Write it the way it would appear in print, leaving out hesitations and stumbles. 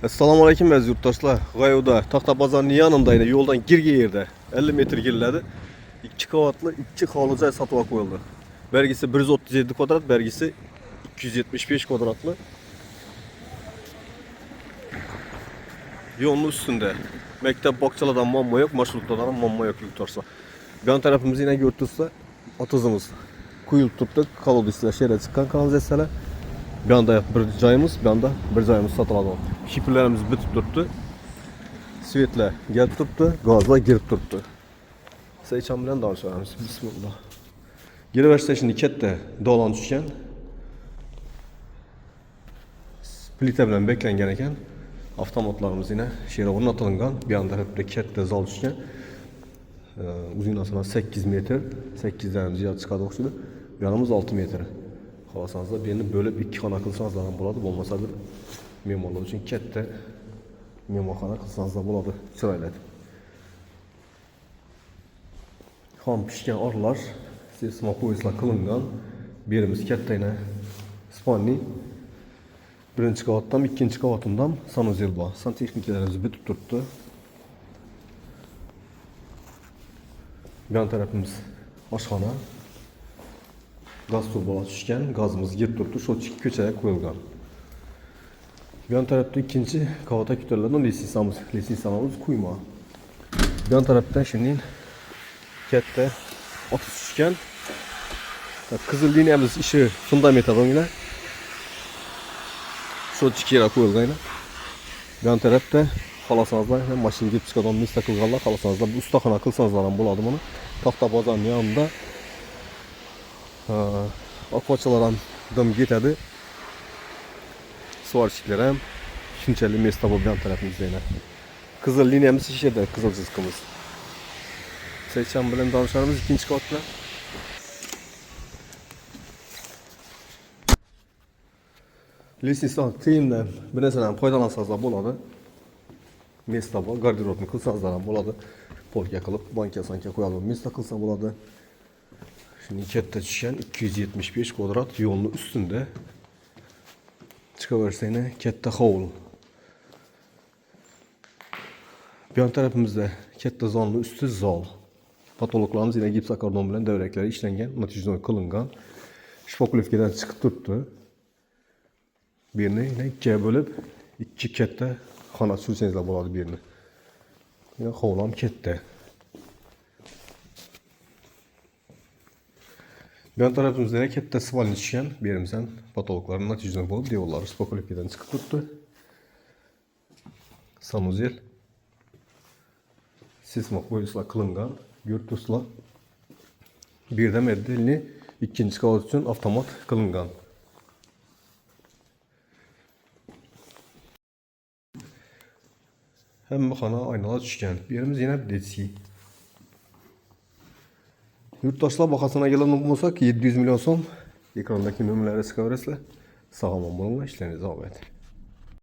Assalomu alaykum aziz yurtdoshlar. G'ayoda Taxta bozorning yanındaydı. Yo'ldan girgan yerda 50 metr geriladi. 2 qavatli 2 hovli joy sotib qo'yildi. Belgisi 137 kvadrat, belgisi 275 kvadratli. Yo'lning ustunda maktab bog'chalardan muammo yo'q, marshrutlardan muammo yo'q yurtdoshlar. Bu yon tarafimizni yana ko'rtirsa, otizimiz quyilib turibdi. Kolodislar she'ra chiqqan kanalizatsiyalar. Bir anda bir joyimiz, bir anda bir joyimiz sotiladi. Şifrelerimiz bitib turibdi. Svetlar gelib turibdi, gazlar girib turibdi. Saychan bilan danışamiz. Bismillah. Giraverishda şimdi katta dolan tushgan. Plita bilan beklangan ekan. Avtomatlarimiz yine she'ra o'rnatilgan. Bir anda hepde katta zal tushgan. Uzunluğu 8 metr, 8 dan ziyod chiqadi o'xshaydi. Yanımız 6 metr. Xohlasanızlar birini bölüp 2 xona qilsanızlar ham bo'ladi, bo'lmasa bir me'morlar uchun katta mehmonxona qilsanızlar bo'ladi, chiroyli. Ham pishgan orlar, sesma poyezlar qilingan. Birimiz kattagina spanli. Birinchi qavatdan, ikkinchi qavatimdan sanuzel bor. Santexnikalarimiz bitib turibdi. Yan tarafimiz oshxona. Gaz turbolar tushgan, gazimiz girib turibdi, shu ko'chaga qo'yilgan. Bu yon tarafda ikkinchi qavatga ko'tariladigan litsenziyamiz quyma. Bu yon tarafdan şimdi katta otiz tushgan. Qizil liniyamiz ishi fundamentaliga shu chikira qo'yilgan. Bu yon tarafda xohlasanızlar mashina girib chiqadigan mista qilganlar, xohlasanızlar bu ustaxona qilsanızlar ham bo'ladi buni. Taxta bozorning yonida akvachalar ham dim ketadi. Suvarchiliklar ham shunchalik mesta bu yan tarafimizda yana. Qizil liniyamiz ishida, qizil chizqimiz. Saychan bilan danışarimiz ikinchi qavatda. Lisensiya teyimdan bir narsadan foydalansanızlar bo'ladi. Mesta bor, garderobni qilsanızlar ham bo'ladi. Polka qilib, banka-sanka qo'yalib, mesta qilsa bo'ladi. Şimdi katta tushgan 275 kvadrat yo'lning ustunda. Çıkaversa yine katta hovl. Bu yan tarafimizda katta zalning usti zal. Patologlarimiz yine gips akordon bilan davraklari ishlangan, natijada qilingan. Shpokulovkadan chiqib turibdi. Birini yine ikkiga bo'lib, ikki katta xona tursangizlar bo'ladi birini. Yine hovl ham katta. Bu yan tarafımızda yine katta svalni tushgan. Berimizdan patologlarning natijasida bo'lib, devorlari shpokulovkadan chiqib turibdi. Sanuzel sesma poyezlar qilingan. Yurtdoshlar birdan merdelni ikkinchi qavat uchun avtomat qilingan. Hamma xona aynalar tushgan. Birimiz yana detski. Yurtdoshlar bahasına gelen olmasak 700 milyon so'm ekrandagi nomerlarga chiqaverasizlar. Sog' omon bo'linglar, ishlaringiz obod.